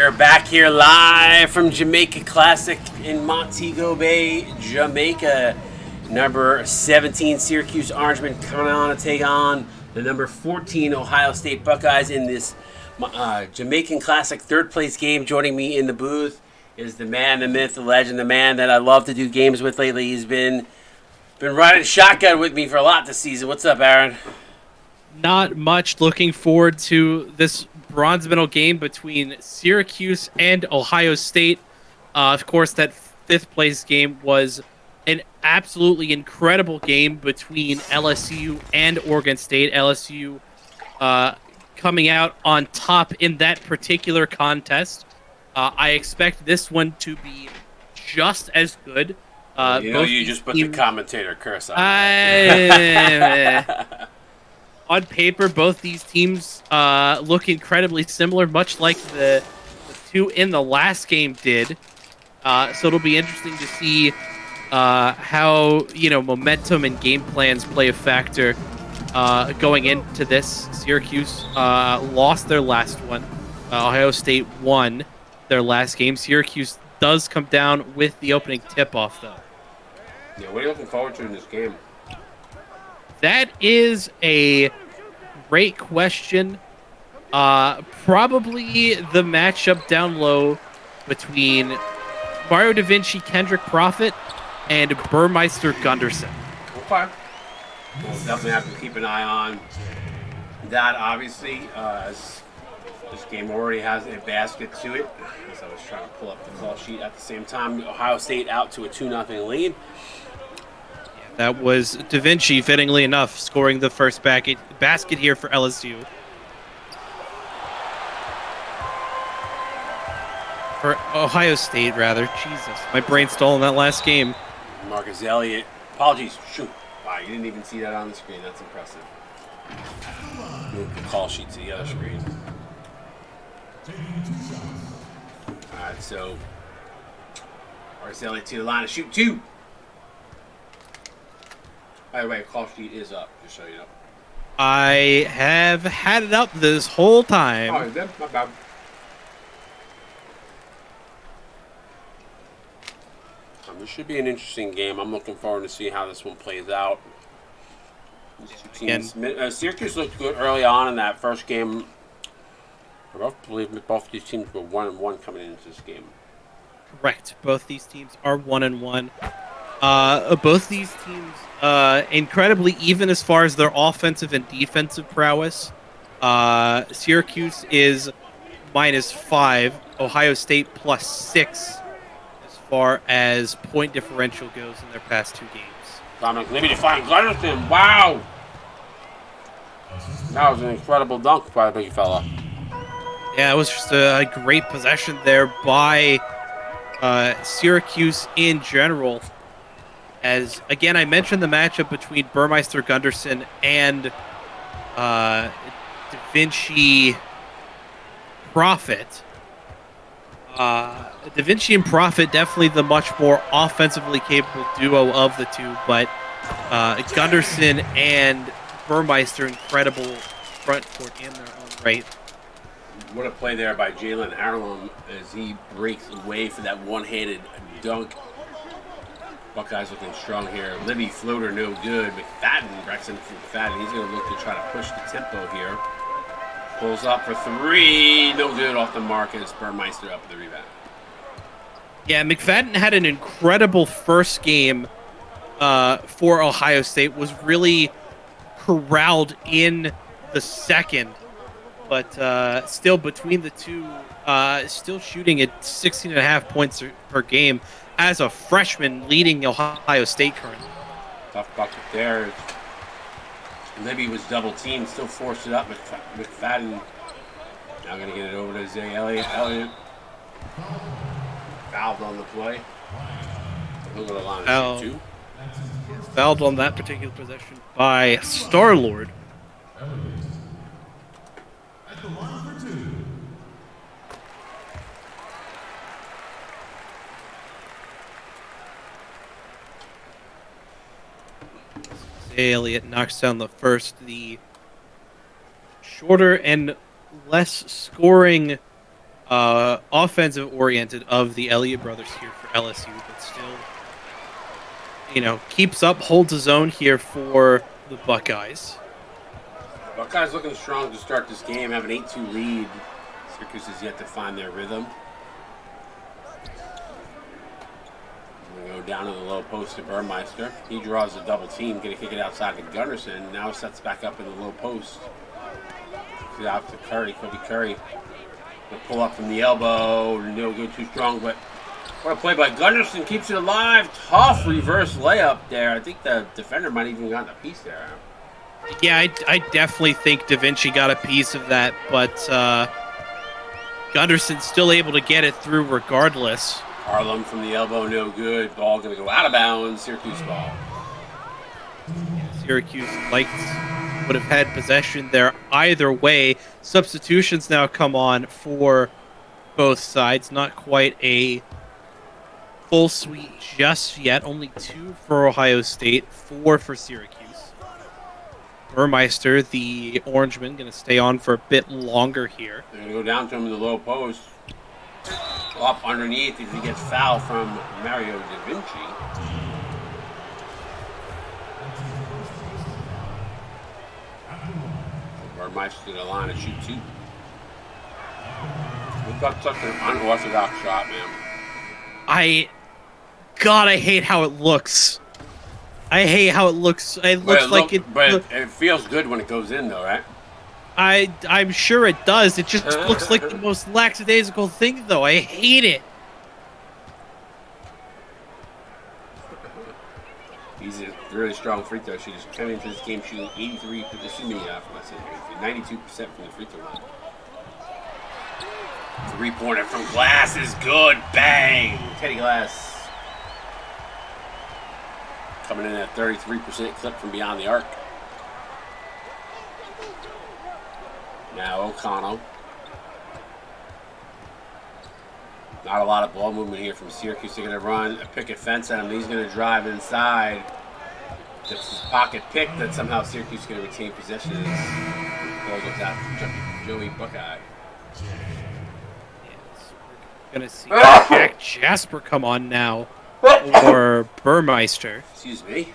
are back here live from Jamaica Classic in Montego Bay, Jamaica. Number 17 Syracuse Orangemen coming on to take on the number 14 Ohio State Buckeyes in this Jamaican Classic third place game. Joining me in the booth is the man, the myth, the legend, the man that I love to do games with lately. He's been riding shotgun with me for a lot this season. What's up, Aaron? Not much. Looking forward to this bronze medal game between Syracuse and Ohio State. Of course, that fifth place game was an absolutely incredible game between LSU and Oregon State. LSU coming out on top in that particular contest. I expect this one to be just as good. You just put the commentator curse on. On paper, both these teams look incredibly similar, much like the two in the last game did. So it'll be interesting to see how momentum and game plans play a factor going into this. Syracuse lost their last one. Ohio State won their last game. Syracuse does come down with the opening tip-off, though. Yeah, what are you looking forward to in this game? That is a great question. Probably the matchup down low between Mario Da Vinci, Kendrick Profit, and Burmeister Gunderson. Okay. We'll definitely have to keep an eye on that, obviously, as this game already has a basket to it. As I was trying to pull up the call sheet at the same time. Ohio State out to a 2-0 lead. That was Da Vinci, fittingly enough, scoring the first basket here for LSU. For Ohio State, rather. Jesus, my brain stole in that last game. Marcus Elliott. Apologies. Shoot. Wow, you didn't even see that on the screen. That's impressive. Move the call sheet to the other screen. All right, so Marcus Elliott to the line to shoot two. By the way, call sheet is up, just so you know. I have had it up this whole time. Oh, is that? My bad. This should be an interesting game. I'm looking forward to see how this one plays out. Syracuse looked good early on in that first game. I believe both these teams were 1-1 coming into this game. Correct. Both these teams are 1-1. Both these teams incredibly even as far as their offensive and defensive prowess. Syracuse is -5. Ohio State +6 as far as point differential goes in their past two games. Dominic Libby to find Gunderson. Wow! That was an incredible dunk by the big fella. Yeah, it was just a great possession there by Syracuse in general. As, again, I mentioned the matchup between Burmeister Gunderson and Da Vinci Profit. Da Vinci and Profit definitely the much more offensively capable duo of the two, but Gunderson and Burmeister incredible front court in their own right. What a play there by Jalen Harlem as he breaks away for that one-handed dunk. Buckeyes looking strong here. Libby floater no good. Braxton McFadden, he's going to look to try to push the tempo here. Pulls up for three. No good off the mark as Burmeister up the rebound. Yeah, McFadden had an incredible first game for Ohio State. Was really corralled in the second. But still between the two, still shooting at 16.5 points per game. As a freshman leading Ohio State currently. Tough bucket there. Libby was double teamed, still forced it up. McFadden now going to get it over to Zay Elliott. Elliott fouled on the play. Look at the line of shoot, too. Fouled on that particular possession by Star-Lord. At the line for two. Elliott knocks down the first. The shorter and less scoring offensive oriented of the Elliott brothers here for LSU, but still, keeps up, holds his own here for the Buckeyes. Buckeyes looking strong to start this game, have an 8-2 lead. Syracuse has yet to find their rhythm. We go down to the low post to Burmeister. He draws a double team, going to kick it outside to Gunderson. Now sets back up in the low post. Kicks it out to Curry, Kobe Curry. The pull up from the elbow, no good, too strong, but what a play by Gunderson, keeps it alive. Tough reverse layup there. I think the defender might have even gotten a piece there. Yeah, I definitely think Da Vinci got a piece of that, but Gunderson's still able to get it through regardless. Harlem from the elbow, no good. Ball going to go out of bounds. Syracuse ball. Syracuse would have had possession there either way. Substitutions now come on for both sides. Not quite a full suite just yet. Only 2 for Ohio State, 4 for Syracuse. Burmeister, the Orangeman, going to stay on for a bit longer here. They're going to go down to him in the low post. Up underneath as he gets fouled from Mario Da Vinci. Burmeister to the line and shoot 2. We've got such an unorthodox shot, man. I hate how it looks. I hate how it looks. It looks like it. But it feels good when it goes in, though, right? I'm sure it does. It just looks like the most lackadaisical thing, though. I hate it. He's a really strong free throw shooter. He's coming into this game shooting 93%. 92% from the free throw line. 3-pointer from Glass is good. Bang! Teddy Glass. Coming in at 33% clip from beyond the arc. Now O'Connell. Not a lot of ball movement here from Syracuse. They're going to run a picket fence at him. He's going to drive inside. Gets his pocket pick. That somehow Syracuse is going to retain possession. Ball goes out for Joey Buckeye. Going to see Jack Jasper come on now. Or Burmeister. Excuse me. You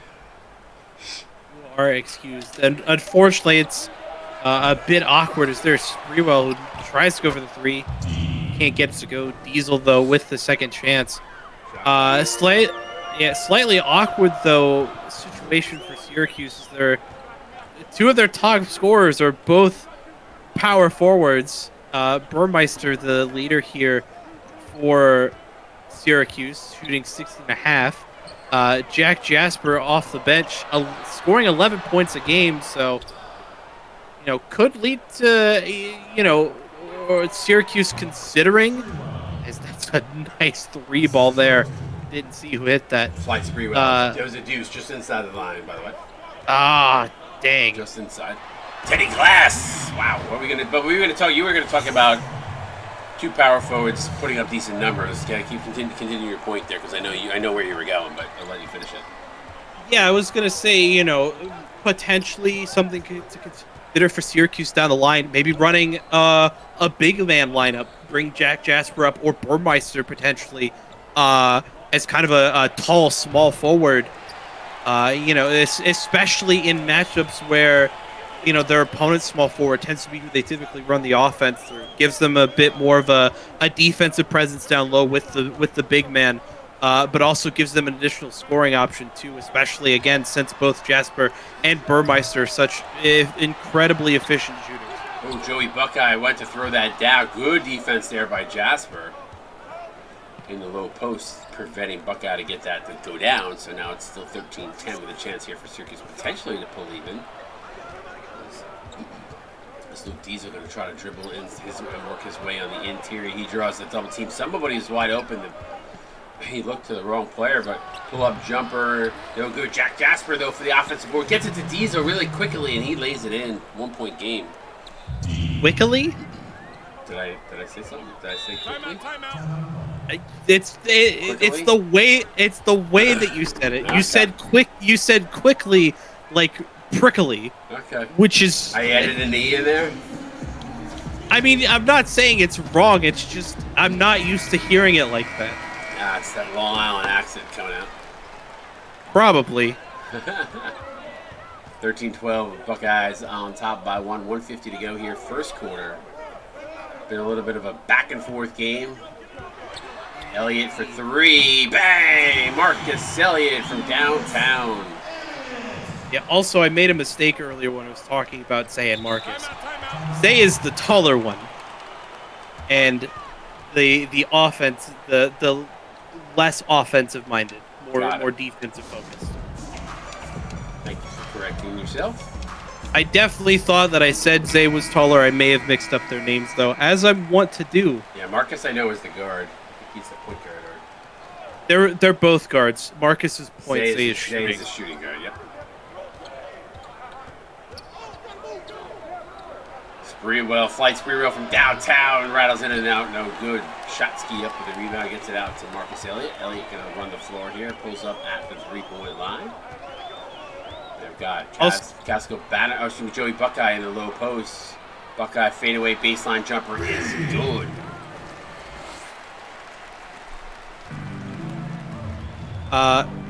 are excused. And unfortunately, it's a bit awkward as there's Sprewell who tries to go for the 3. Can't get it to go. Diesel, though, with the second chance. Slightly awkward, though, situation for Syracuse. Is 2 of their top scorers are both power forwards. Burmeister, the leader here for Syracuse, shooting 60.5. Jack Jasper off the bench, scoring 11 points a game, so could lead to or Syracuse considering, as that's a nice 3 ball there. Didn't see who hit that. Flight spree. There was a deuce just inside the line, by the way. Ah, dang. Just inside. Teddy Glass. Wow. What are we gonna? But we were gonna talk. You were gonna talk about 2 power forwards putting up decent numbers. Gotta continue your point there because I know where you were going, but I'll let you finish it. Yeah, I was gonna say potentially something to consider for Syracuse down the line. Maybe running a big man lineup, bring Jack Jasper up or Burmeister potentially as kind of a tall, small forward. Especially in matchups where their opponent's small forward tends to be who they typically run the offense through. Gives them a bit more of a defensive presence down low with the big man, but also gives them an additional scoring option too, especially again since both Jasper and Burmeister are such incredibly efficient shooters. Oh, Joey Buckeye went to throw that down. Good defense there by Jasper in the low post, preventing Buckeye to get that to go down. So now it's still 13-10 with a chance here for Syracuse potentially to pull even. Luke Diesel going to try to dribble in and work his way on the interior. He draws the double team. Somebody's wide open. He looked to the wrong player, but pull-up jumper. No good. Jack Jasper, though, for the offensive board. Gets it to Diesel really quickly, and he lays it in. 1-point game. Quickly? Did I say something? Did I say quickly? It's the way that you said it. You said quick. You said quickly, like prickly. Okay. Which is I added an E in there. I mean, I'm not saying it's wrong. It's just I'm not used to hearing it like that. Ah, it's that Long Island accent coming out. Probably. 13-12, Buckeyes on top by 150 to go here, first quarter. Been a little bit of a back and forth game. Elliott for three, bang! Marcus Elliott from downtown. Yeah. Also, I made a mistake earlier when I was talking about Zay and Marcus. Zay is the taller one, and the offense, the less offensive minded, more defensive focused. Thank you for correcting yourself. I definitely thought that I said Zay was taller. I may have mixed up their names though, as I want to do. Yeah, Marcus I know is the guard. I think he's the point guard. Or... They're both guards. Marcus is point. Zay is shooting. shooting. Zay is a shooting guard. Yep. Sprewell from downtown, rattles in and out, no good. Shot ski up with the rebound, gets it out to Marcus Elliott. Elliott gonna run the floor here, pulls up at the 3-point line. They've got Casco Banner, Joey Buckeye in the low post. Buckeye fadeaway baseline jumper is good.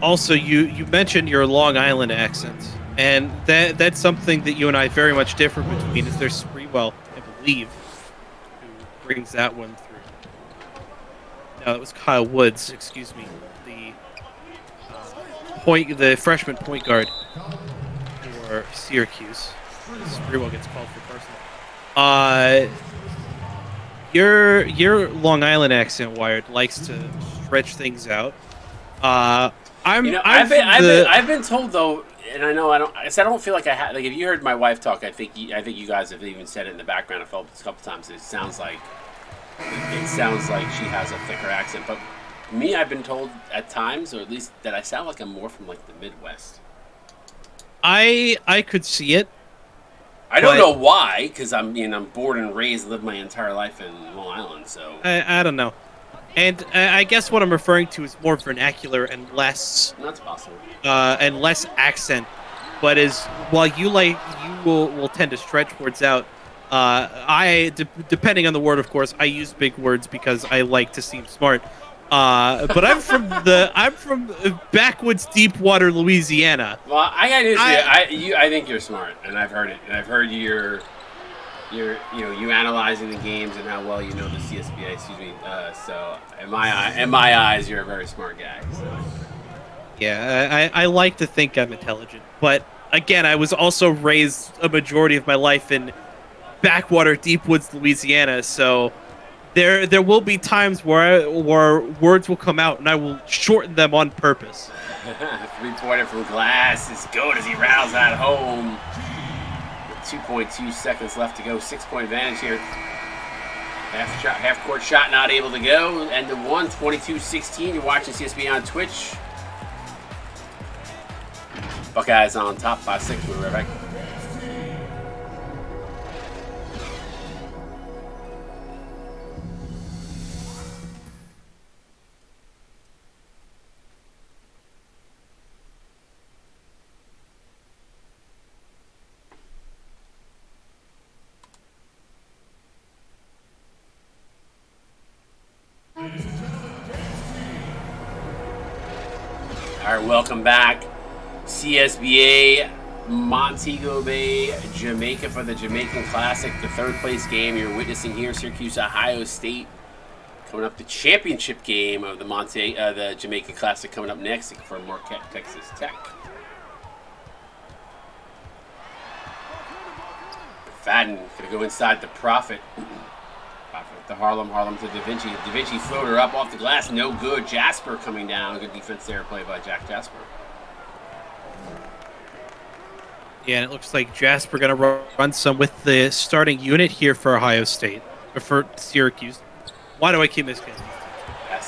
Also, you mentioned your Long Island accent, and that's something that you and I very much differ between. Is there's Sprewell, I believe, who brings that one through. No, it was Kyle Woods. Excuse me, the freshman point guard for Syracuse. Sprewell gets called for personal. Your Long Island accent, Wired, likes to stretch things out. I've been told though, and I know I don't feel like I have. Like if you heard my wife talk, I think you guys have even said it in the background. I felt a couple times. It sounds like she has a thicker accent. But me, I've been told at times, or at least that I sound like I'm more from like the Midwest. I could see it. I don't know why, because I'm born and raised, lived my entire life in Long Island. So I don't know. And I guess what I'm referring to is more vernacular and less. That's possible. And less accent, but while you will tend to stretch words out. Depending on the word, of course, I use big words because I like to seem smart. But I'm from backwoods, deep water, Louisiana. Well, I think you're smart, and I've heard it, and I've heard you analyzing the games and how well you know the CSBA. Excuse me. So in my eyes, you're a very smart guy. So. Yeah, I like to think I'm intelligent, but again, I was also raised a majority of my life in backwater, deep woods, Louisiana. So there will be times where words will come out, and I will shorten them on purpose. 3-pointer from Glass is good as he rattles at home. 2.2 seconds left to go. 6-point advantage here. Half court shot not able to go. End of one. 22-16. You're watching CSB on Twitch. Buckeyes on top by 6. We'll be right back. All right, welcome back. CSBA, Montego Bay, Jamaica for the Jamaican Classic, the third place game you're witnessing here. Syracuse, Ohio State, coming up the championship game of the Jamaican Classic coming up next for Marquette, Texas Tech. Fadden gonna go inside the Prophet. To Harlem to Da Vinci. Da Vinci floater up off the glass, no good. Jasper coming down. Good defense there, play by Jack Jasper. Yeah, and it looks like Jasper going to run some with the starting unit here for Ohio State, or for Syracuse. Why do I keep missing?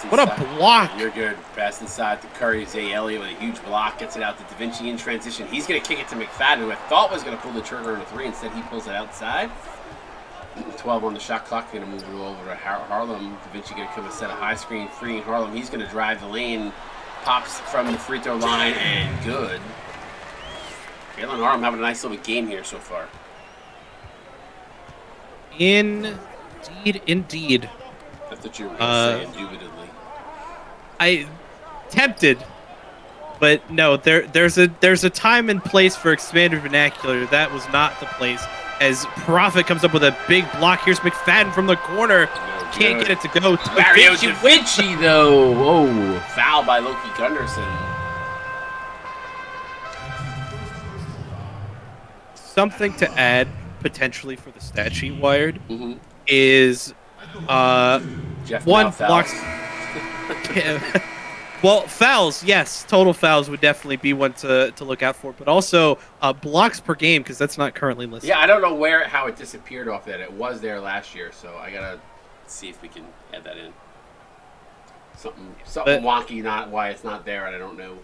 What a block. You're good. Pass inside to Curry. Zay Elliott with a huge block. Gets it out to Da Vinci in transition. He's going to kick it to McFadden, who I thought was going to pull the trigger on a 3. Instead, he pulls it outside. 12 on the shot clock. Going to move it over to Harlem. Da Vinci going to come and set a high screen, freeing Harlem. He's going to drive the lane. Pops from the free throw line, and good. Jalen Harlem having a nice little game here so far. Indeed. I thought you were going to say indubitably. I tempted, but no. There's a time and place for expanded vernacular. That was not the place. As Prophet comes up with a big block, here's McFadden from the corner. Can't get it to go. Mario Da Vinci, though. Oh, foul by Loki Gunderson. Something to add potentially for the stat sheet wired is Jeff one fouls. blocks. Well, fouls, yes, total fouls would definitely be one to look out for, but also blocks per game because that's not currently listed. Yeah, I don't know how it disappeared off that. It was there last year, so I gotta see if we can add that in. Something wonky, not why it's not there, and I don't know.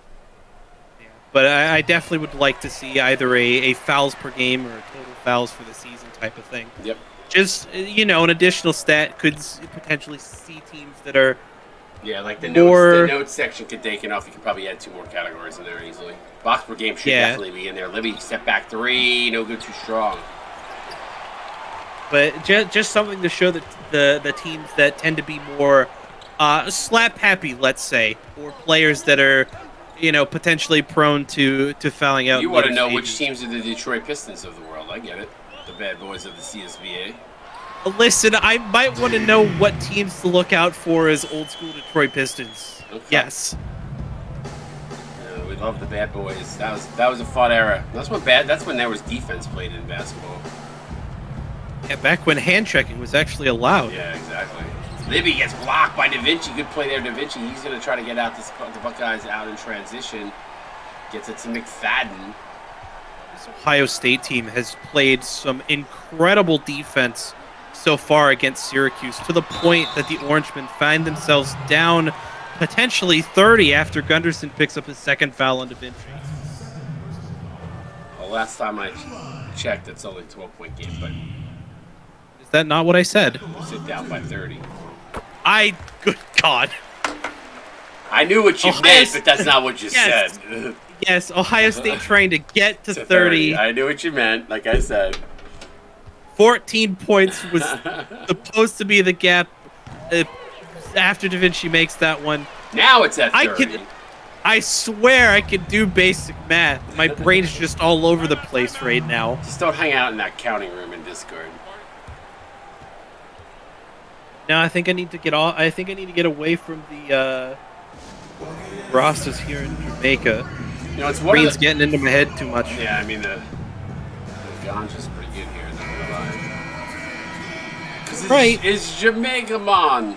But I definitely would like to see either a fouls per game or a total fouls for the season type of thing. Yep. Just, an additional stat could potentially see teams that are... Yeah, like the notes section could take it off. You could probably add 2 more categories in there easily. Box per game should definitely be in there. Libby, step back 3, no good, too strong. But just something to show that the teams that tend to be more slap happy, let's say, or players that are... potentially prone to fouling out. You want to know which teams are the Detroit Pistons of the world. I get it. The bad boys of the CSBA. Listen, I might want to know what teams to look out for as old school Detroit Pistons. Okay. Yes. We love the bad boys. That was a fun era. That's when there was defense played in basketball. Yeah, back when hand checking was actually allowed. Yeah, exactly. Libby gets blocked by Da Vinci. Good play there, Da Vinci. He's going to try to get out the Buckeyes out in transition. Gets it to McFadden. This Ohio State team has played some incredible defense so far against Syracuse, to the point that the Orangemen find themselves down potentially 30 after Gunderson picks up his second foul on Da Vinci. Well, last time I checked, it's only a 12-point game, but... Is that not what I said? You sit down by 30. Good God. I knew what you meant, but that's not what you said. Yes, Ohio State trying to get to 30. I knew what you meant, like I said. 14 points was supposed to be the gap after Da Vinci makes that one. Now it's at 30. I swear I can do basic math. My brain's just all over the place right now. Just don't hang out in that counting room in Discord. No, I think I need to get away from the Rastas here in Jamaica. It's brain's getting into my head too much. Yeah, I mean the ganja's pretty good here. Right, it's Jamaica, man.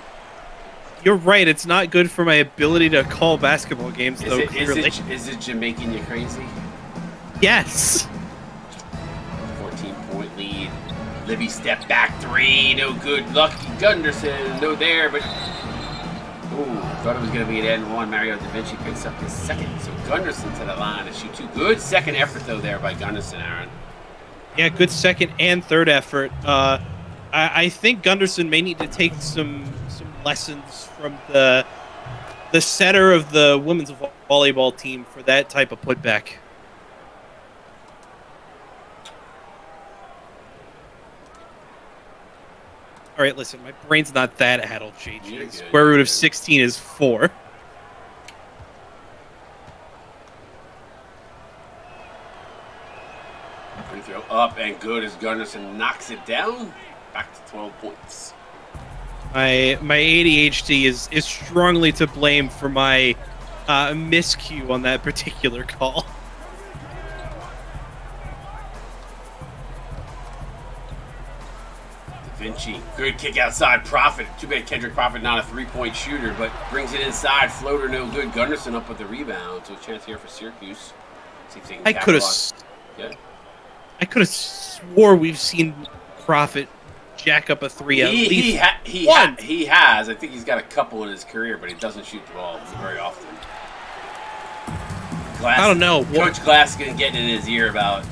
You're right. It's not good for my ability to call basketball games, though. Is it Jamaican you crazy? Yes. 14-point lead. Libby step back 3, no good. Lucky Gunderson, no there, but thought it was going to be an end one. Mario Da Vinci picks up his second, so Gunderson to the line to shoot 2. Good second effort though there by Gunderson, Aaron. Yeah, good second and third effort. I think Gunderson may need to take some lessons from the setter of the women's volleyball team for that type of putback. All right, listen, my brain's not that addled, JG. Square root of 16 is 4. Free throw up and good as Gunderson knocks it down. Back to 12 points. My ADHD is strongly to blame for my miscue on that particular call. Vinci, good kick outside. Prophet. Too bad Kendrick Prophet not a 3-point shooter, but brings it inside. Floater no good. Gunderson up with the rebound. So a chance here for Syracuse. See if they can I could have swore we've seen Prophet jack up a 3 at least. He has. I think he's got a couple in his career, but he doesn't shoot the ball very often. I don't know. Coach Glass is going to get in his ear about,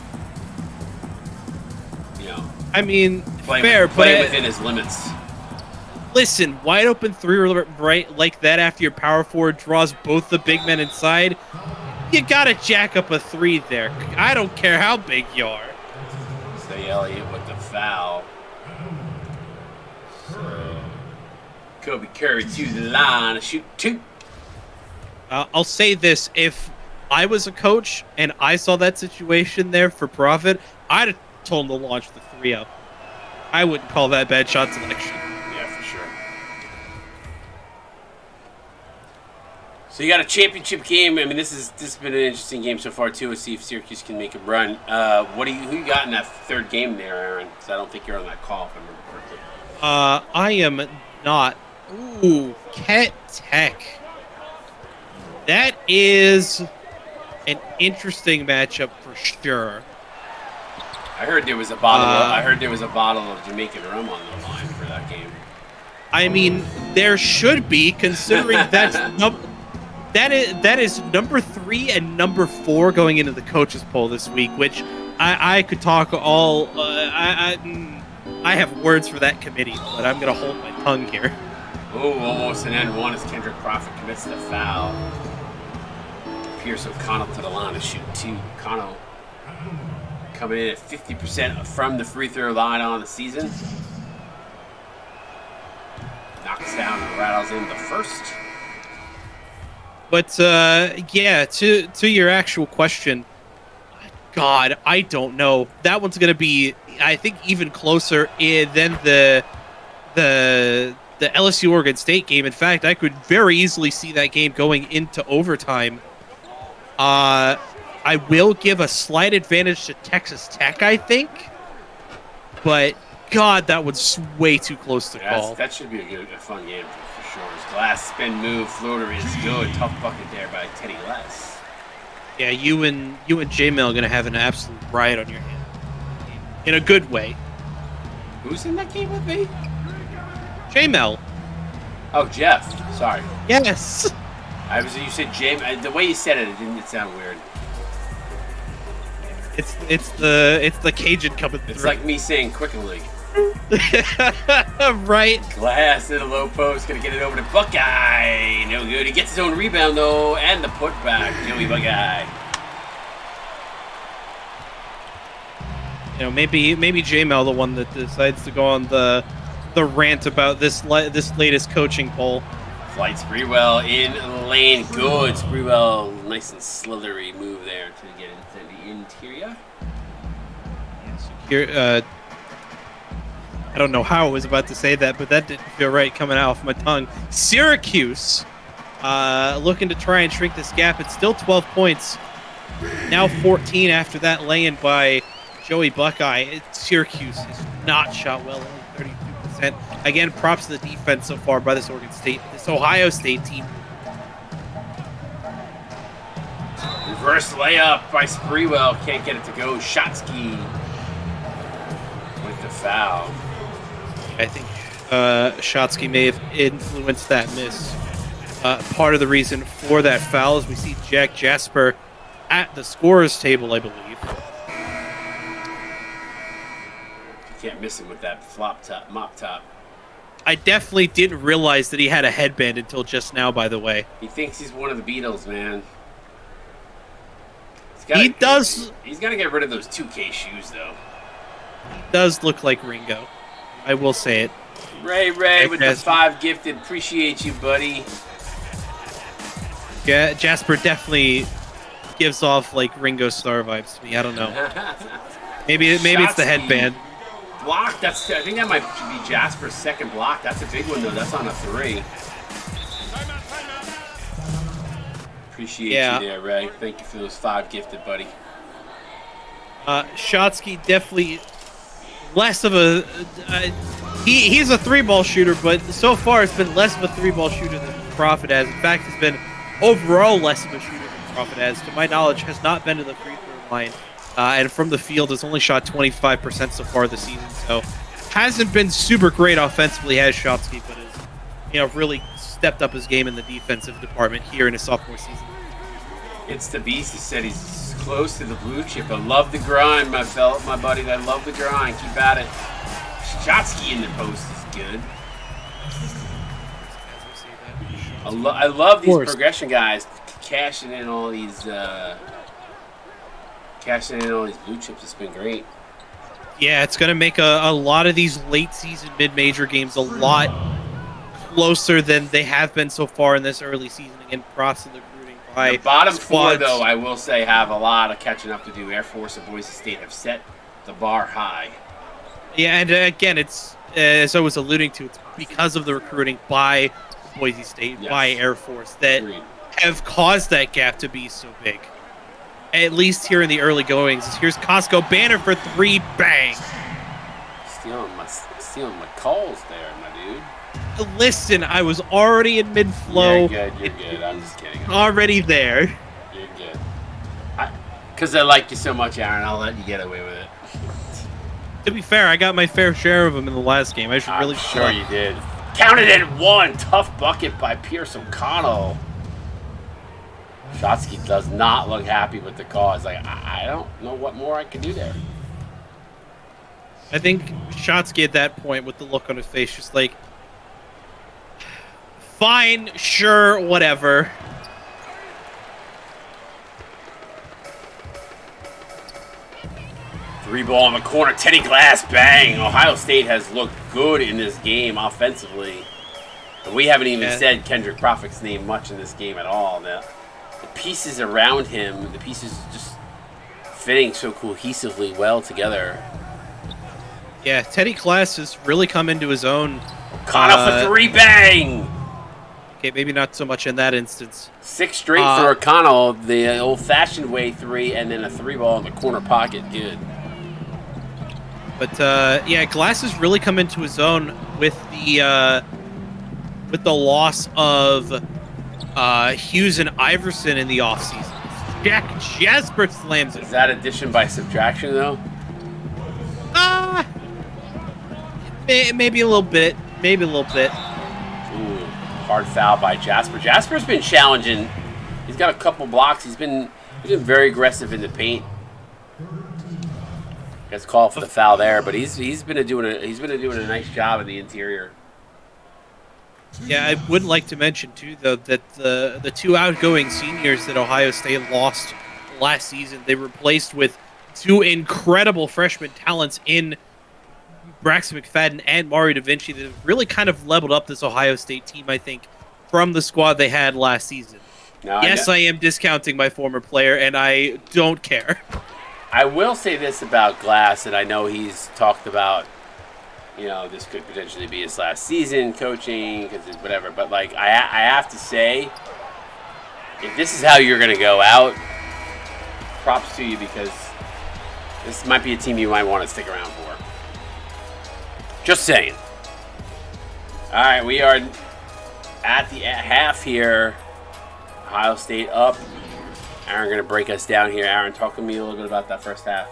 I mean, play within his limits. Listen, wide open 3 right like that after your power forward draws both the big men inside. You got to jack up a 3 there. I don't care how big you are. Say Elliott with the foul. Kobe Curry to the line, shoot 2. I'll say this: if I was a coach and I saw that situation there for Profit, I'd have told him to launch the 3-0. I wouldn't call that bad shot selection. Yeah, for sure. So you got a championship game. I mean, this has been an interesting game so far too. Let's see if Syracuse can make a run. Who you got in that third game there, Aaron? Because I don't think you're on that call, if I remember correctly. I am not. Ooh, Ket Tech. That is an interesting matchup for sure. I heard there was a bottle of Jamaican rum on the line for that game. I mean, there should be, considering that is number 3 and number 4 going into the coaches poll this week, which I could talk all. I have words for that committee, but I'm gonna hold my tongue here. Oh, almost an N1 as Kendrick Prophet commits the foul. Pierce O'Connell to the line to shoot 2. O'Connell coming in at 50% from the free throw line on the season. Knocks down and rattles in the first. But yeah, to your actual question, God, I don't know. That one's gonna be, I think, even closer than the LSU Oregon State game. In fact, I could very easily see that game going into overtime. I will give a slight advantage to Texas Tech, I think, but God, that one's way too close to call. That should be a fun game for sure. His glass spin move floater is good. Tough bucket there by Teddy Less. Yeah, you and J-Mail are gonna have an absolute riot on your hand, in a good way. Who's in that game with me? J-Mail. Oh, Jeff. Sorry. Yes. You said J. The way you said it didn't sound weird. It's the Cajun coming through. It's like me saying Quicken League. Right. Glass in a low post, gonna get it over to Buckeye. No good. He gets his own rebound though, and the putback. Joey Buckeye. You know, maybe J-Mail the one that decides to go on the rant about this latest coaching poll. Flight Spreewell in lane. Good. Spreewell, nice and slithery move there to get into the interior. Here, I don't know how I was about to say that, but that didn't feel right coming out of my tongue. Syracuse looking to try and shrink this gap. It's still 12 points. Now 14 after that lay-in by Joey Buckeye. Syracuse has not shot well, only 32%. Again, props to the defense so far by this Ohio State team. Reverse layup by Spreewell. Can't get it to go. Shotsky with the foul. I think Shotsky may have influenced that miss. Part of the reason for that foul is we see Jack Jasper at the scorer's table, I believe. You can't miss him with that mop top. I definitely didn't realize that he had a headband until just now, by the way. He thinks he's one of the Beatles, man. He does. He's got to get rid of those 2K shoes, though. Does look like Ringo. I will say it. Ray with the 5 gifted. Appreciate you, buddy. Yeah, Jasper definitely gives off like Ringo Starr vibes to me. I don't know. Maybe it's the headband. Block. I think that might be Jasper's second block. That's a big one though. That's on a 3. Appreciate you there, Ray. Thank you for those 5 gifted, buddy. Shotsky definitely less of a he's a 3-ball shooter, but so far it's been less of a 3-ball shooter than Prophet has. In fact, it's been overall less of a shooter than Prophet has. To my knowledge, has not been to the free throw line, and from the field has only shot 25% so far this season. So hasn't been super great offensively, has Shotsky, but has really stepped up his game in the defensive department here in his sophomore season. It's the Beast. He said he's close to the blue chip. I love the grind, my buddy. I love the grind. Keep at it. Shotsky in the post is good. I love these progression guys cashing in all these blue chips. It's been great. Yeah, it's going to make a lot of these late season mid-major games a lot closer than they have been so far in this early season. Again, props to the recruiting by The bottom four, squads. though, I will say, have a lot of catching up to do. Air Force and Boise State have set the bar high. Yeah, and again, it's as I was alluding to, it's because of the recruiting by Boise State, by Air Force, that have caused that gap to be so big. At least here in the early goings. Here's Costco banner for 3, bang. Stealing my calls there, my dude. Listen, I was already in mid-flow. You're good. I'm just kidding. Already there. You're good. Because I like you so much, Aaron, I'll let you get away with it. To be fair, I got my fair share of them in the last game. I should I'm really sure you did. Counted at 1. Tough bucket by Pierce O'Connell. Shotsky does not look happy with the call. It's like, I don't know what more I can do there. I think Shotsky at that point, with the look on his face, just like, fine, sure, whatever. Three ball in the corner, Teddy Glass, bang. Ohio State has looked good in this game offensively. But we haven't even said Kendrick Proffitt's name much in this game at all. The pieces around him, the pieces just fitting so cohesively well together. Yeah, Teddy Glass has really come into his own. O'Connell for 3, bang! Okay, maybe not so much in that instance. 6 straight for O'Connell, the old-fashioned way 3, and then a 3 ball in the corner pocket, good. But yeah, Glass has really come into his own with the loss of Hughes and Iverson in the offseason. Jack Jasper slams it. Is that addition by subtraction, though? Maybe a little bit. Maybe a little bit. Ooh, hard foul by Jasper. Jasper's been challenging. He's got a couple blocks. He's been very aggressive in the paint. Gets called for the foul there, but he's been doing a nice job in the interior. Yeah, I would like to mention too, though, that the 2 outgoing seniors that Ohio State lost last season, they replaced with 2 incredible freshman talents in Braxton McFadden and Mario Da Vinci that have really kind of leveled up this Ohio State team, I think, from the squad they had last season. Now, yes, I am discounting my former player, and I don't care. I will say this about Glass, and I know he's talked about, this could potentially be his last season coaching, because it's whatever. But, like, I have to say, if this is how you're going to go out, props to you, because this might be a team you might want to stick around for. Just saying. All right, we are at the half here. Ohio State up. Aaron going to break us down here. Aaron, talk to me a little bit about that first half.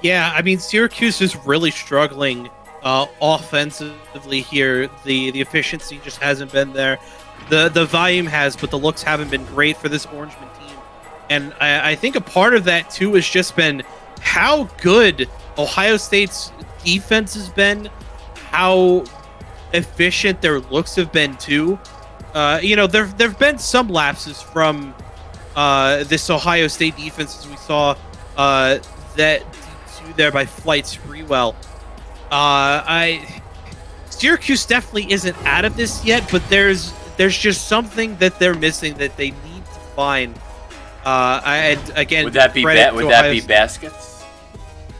Yeah, I mean, Syracuse is really struggling offensively here. The efficiency just hasn't been there. The volume has, but the looks haven't been great for this Orangeman team. And I think a part of that, too, has just been how good Ohio State's defense has been, how efficient their looks have been, too. There've been some lapses from this Ohio State defense, as we saw that there by Flight Sprewell. Syracuse definitely isn't out of this yet, but there's just something that they're missing that they need to find. Would that be baskets?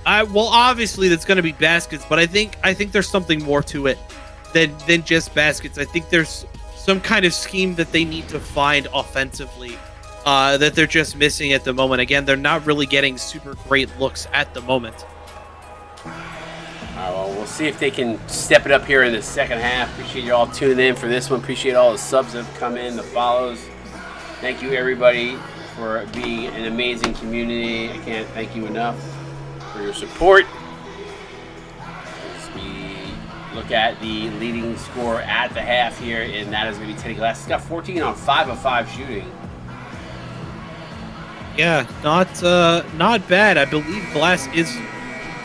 Well, obviously that's going to be baskets, but I think there's something more to it than just baskets. I think there's some kind of scheme that they need to find offensively that they're just missing at the moment. Again, they're not really getting super great looks at the moment. All right, well, we'll see if they can step it up here in the second half. Appreciate you all tuning in for this one. Appreciate all the subs that have come in, the follows. Thank you, everybody, for being an amazing community. I can't thank you enough for your support. As we look at the leading score at the half here, and that is going to be Teddy Glass. He's got 14 on 5 of 5 shooting. Yeah, not bad. I believe Glass is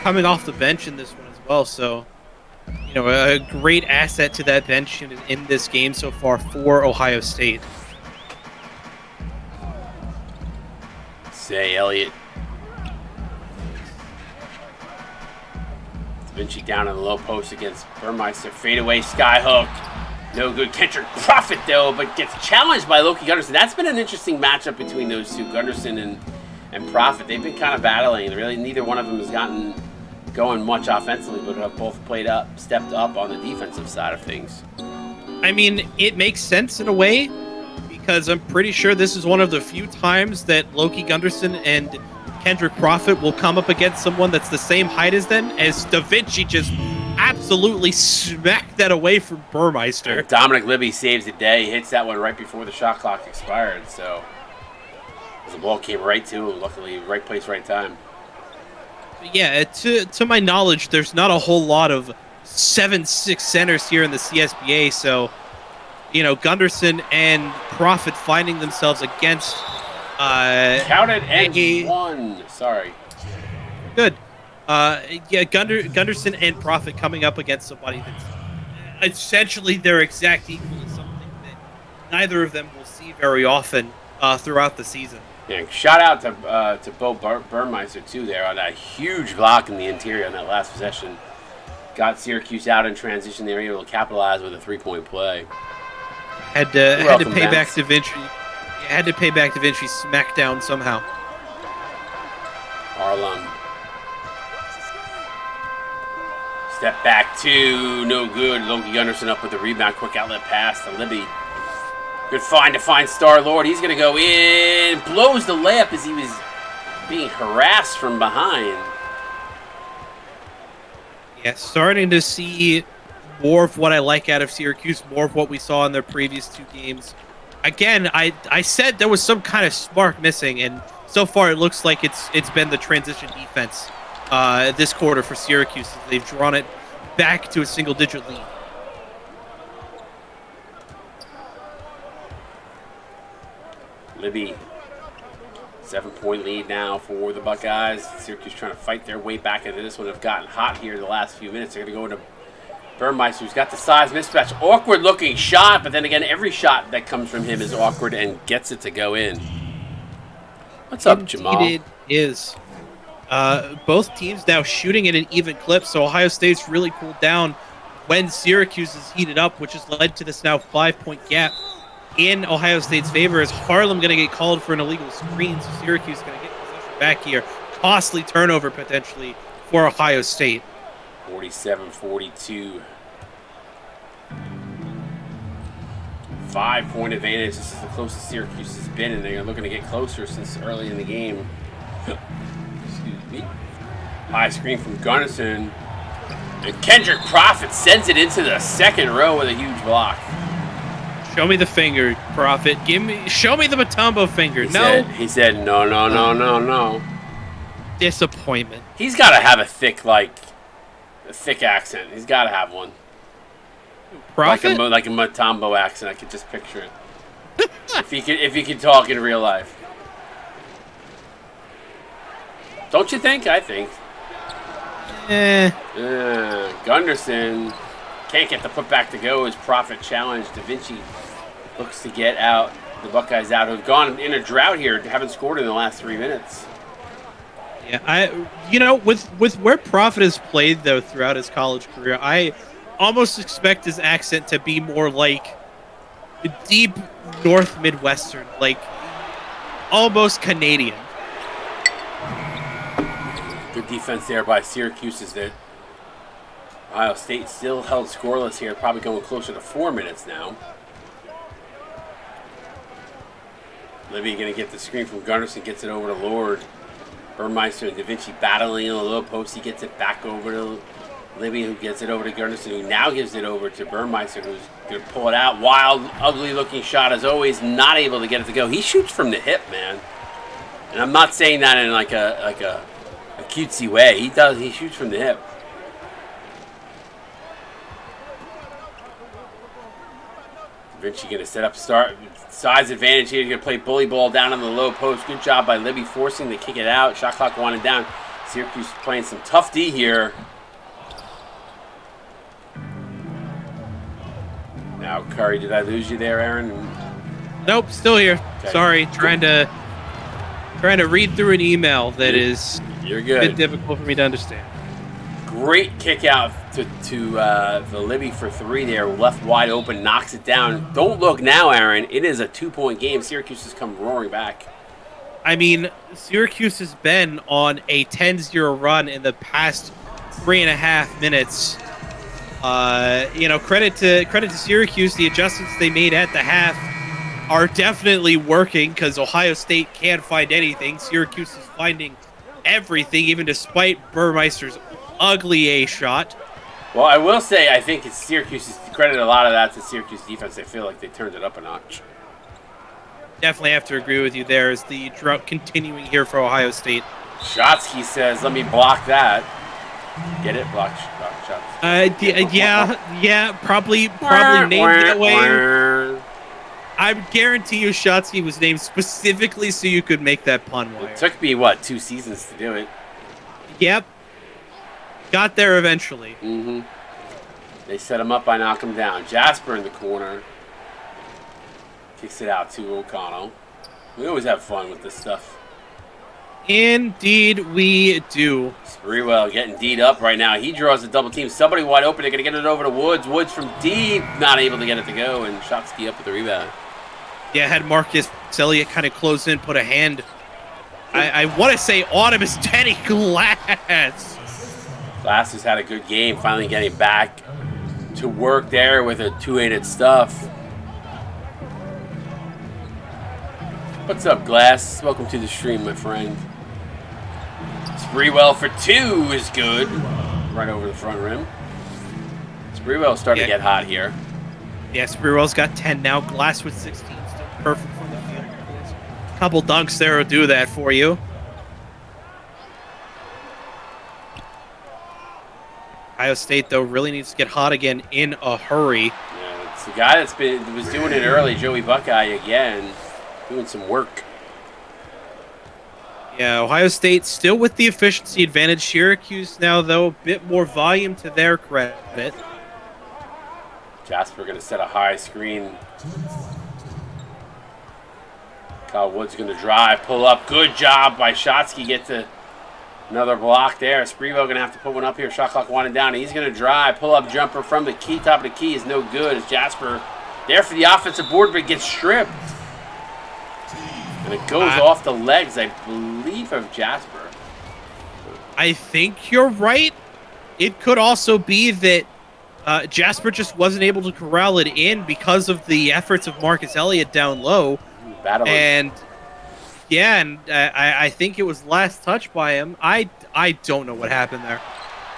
coming off the bench in this one as well, so a great asset to that bench in this game so far for Ohio State. Say, Elliott. Da Vinci down in the low post against Burmeister. Fadeaway skyhook. No good. Kendrick Profit, though, but gets challenged by Loki Gunderson. That's been an interesting matchup between those two, Gunderson and Profit. They've been kind of battling. Really, neither one of them has gotten going much offensively, but have both stepped up on the defensive side of things. I mean, it makes sense in a way, because I'm pretty sure this is one of the few times that Loki Gunderson and Kendrick Profit will come up against someone that's the same height as them, as Da Vinci just absolutely smacked that away from Burmeister. And Dominic Libby saves the day. He hits that one right before the shot clock expired, so the ball came right to him. Luckily, right place, right time. Yeah, to my knowledge, there's not a whole lot of 7'6" centers here in the CSBA, so Gunderson and Profit finding themselves against counted and one. Sorry. Good. Gunderson and Profit coming up against somebody that's essentially their exact equal is something that neither of them will see very often throughout the season. Yeah, shout out to Bo Burmeister too there on that huge block in the interior on that last possession. Got Syracuse out in transition. They were able to capitalize with a 3-point play. Had to pay back Da Vinci. Had to pay back Da Vinci smackdown somehow. Harlem. Step back two, no good. Loki Gunderson up with the rebound. Quick outlet pass to Libby. Good find to find Star-Lord. He's going to go in. Blows the layup as he was being harassed from behind. Yeah, starting to see more of what I like out of Syracuse, more of what we saw in their previous two games. Again, I said there was some kind of spark missing, and so far it looks like it's been the transition defense this quarter for Syracuse. They've drawn it back to a single-digit lead. Libby, 7-point lead now for the Buckeyes. Syracuse trying to fight their way back into this one. Have gotten hot here the last few minutes. They're going to go into Burmeister, who's got the size mismatch. Awkward looking shot, but then again, every shot that comes from him is awkward and gets it to go in. What's up, Jamal? It is. Both teams now shooting at an even clip, so Ohio State's really cooled down when Syracuse is heated up, which has led to this now 5-point gap in Ohio State's favor. Is Harlem going to get called for an illegal screen, so Syracuse is going to get possession back here. Costly turnover potentially for Ohio State. 47-42. 5-point advantage. This is the closest Syracuse has been, and they're looking to get closer since early in the game. Excuse me. High screen from Gunderson. And Kendrick Profit sends it into the second row with a huge block. Show me the finger, Profit. Show me the Matumbo finger. He said no. Disappointment. He's got to have a thick accent. He's got to have one. Profit? Like a Matumbo accent. I could just picture it. if he could talk in real life. Don't you think? I think. Gunderson can't get the putback to go as Profit challenged. Da Vinci looks to get out. The Buckeyes out, who've gone in a drought here, haven't scored in the last 3 minutes. Yeah, with where Profit has played though throughout his college career, I almost expect his accent to be more like deep North Midwestern, like almost Canadian. Good defense there by Syracuse is that Ohio State still held scoreless here, probably going closer to 4 minutes now. Libby going to get the screen from Gunderson, gets it over to Lord. Burmeister and Da Vinci battling in the low post. He gets it back over to Libby, who gets it over to Gunderson, who now gives it over to Burmeister, who's going to pull it out. Wild, ugly-looking shot, as always, not able to get it to go. He shoots from the hip, man. And I'm not saying that in like a cutesy way. He shoots from the hip. Da Vinci going to set up size advantage here. He's going to play bully ball down on the low post. Good job by Libby forcing the kick it out. Shot clock winding down. Syracuse playing some tough D here. Now Curry, did I lose you there, Aaron? Nope, still here. Okay. Sorry, trying to read through an email that is You're a good. bit difficult for me to understand. Great kick out to the Libby for 3 there. Left wide open, knocks it down. Don't look now, Aaron. It is a 2-point game. Syracuse has come roaring back. I mean, Syracuse has been on a 10-0 run in the past 3.5 minutes. Credit to Syracuse. The adjustments they made at the half are definitely working because Ohio State can't find anything. Syracuse is finding everything, even despite Burmeister's ugly A shot. Well, I will say I think it's Syracuse's credit. A lot of that to Syracuse defense. I feel like they turned it up a notch. Definitely have to agree with you there. Is the drought continuing here for Ohio State? Shotsky says, "Let me block that." Get it? Block shots. Yeah, probably named that way. I guarantee you Shotsky was named specifically so you could make that pun. It took me, 2 seasons to do it? Yep. Got there eventually. Mm-hmm. They set him up, I knock him down. Jasper in the corner. Kicks it out to O'Connell. We always have fun with this stuff. Indeed we do. Sprewell getting D'd up right now. He draws a double team. Somebody wide open. They're going to get it over to Woods. Woods from deep. Not able to get it to go. And Shotsky up with the rebound. Yeah, had Marcus Elliott kind of close in, put a hand. I want to say on him is Teddy Glass. Glass has had a good game. Finally getting back to work there with a 2-handed stuff. What's up, Glass? Welcome to the stream, my friend. Sprewell for 2 is good. Right over the front rim. Sprewell's starting to get hot here. Yeah, Sprewell's got 10 now. Glass with 16. Still perfect from the field. Couple dunks there will do that for you. Ohio State, though, really needs to get hot again in a hurry. Yeah, it's the guy was doing it early, Joey Buckeye again, doing some work. Yeah, Ohio State still with the efficiency advantage. Syracuse now, though, a bit more volume to their credit. Jasper going to set a high screen. Kyle Wood's going to drive, pull up. Good job by Shotsky. Get to another block there. Sprewell going to have to put one up here. Shot clock winding down. He's going to drive. Pull up jumper from the key. Top of the key is no good. As Jasper there for the offensive board, but gets stripped. And it goes off the legs, I believe, of Jasper. I think you're right. It could also be that Jasper just wasn't able to corral it in because of the efforts of Marcus Elliott down low. Battling. And I think it was last touch by him. I don't know what happened there.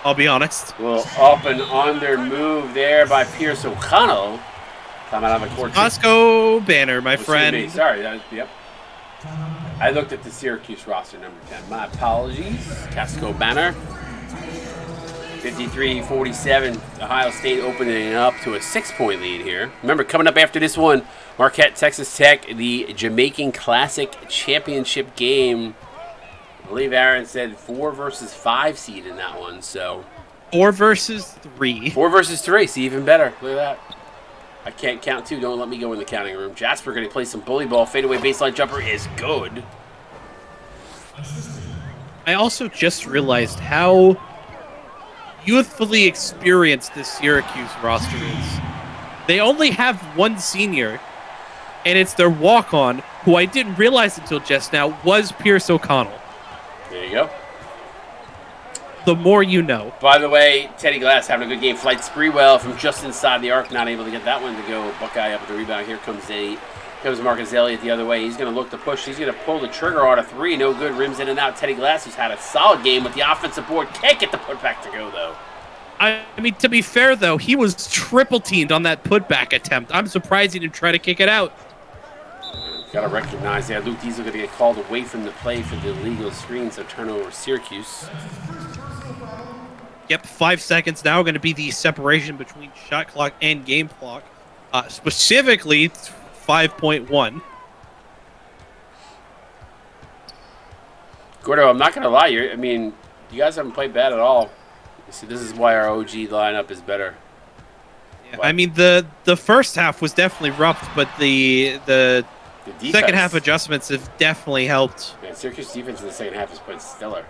I'll be honest. Well, up and under move there by Pierce O'Connell. Time out on the court. Costco banner, my friend. Sorry. Yep. I looked at the Syracuse roster, number 10. My apologies. Casco Banner. 53-47. Ohio State opening up to a 6-point lead here. Remember, coming up after this one, Marquette, Texas Tech, the Jamaican Classic Championship game. I believe Aaron said 4 versus 5 seed in that one. So 4 versus 3. 4 versus 3. See, even better. Look at that. I can't count 2. Don't let me go in the counting room. Jasper going to play some bully ball. Fadeaway baseline jumper is good. I also just realized how youthfully experienced this Syracuse roster is. They only have one senior, and it's their walk-on, who I didn't realize until just now was Pierce O'Connell. There you go. The more you know. By the way, Teddy Glass having a good game. Flight Sprewell from just inside the arc, not able to get that one to go. Buckeye up with the rebound. Here comes Marcus Elliott the other way. He's going to look to push. He's going to pull the trigger on a 3. No good. Rims in and out. Teddy Glass, who's had a solid game with the offensive board. Can't get the putback to go, though. I mean, to be fair, though, he was triple-teamed on that putback attempt. I'm surprised he didn't try to kick it out. Got to recognize that. Luke Diesel going to get called away from the play for the illegal screen, so turnover Syracuse. Yep, 5 seconds now going to be the separation between shot clock and game clock. Specifically, 5.1. Gordo, I'm not going to lie. You guys haven't played bad at all. See, this is why our OG lineup is better. Yeah, I mean, the first half was definitely rough, but the second half adjustments have definitely helped. Man, Syracuse defense in the second half has played stellar.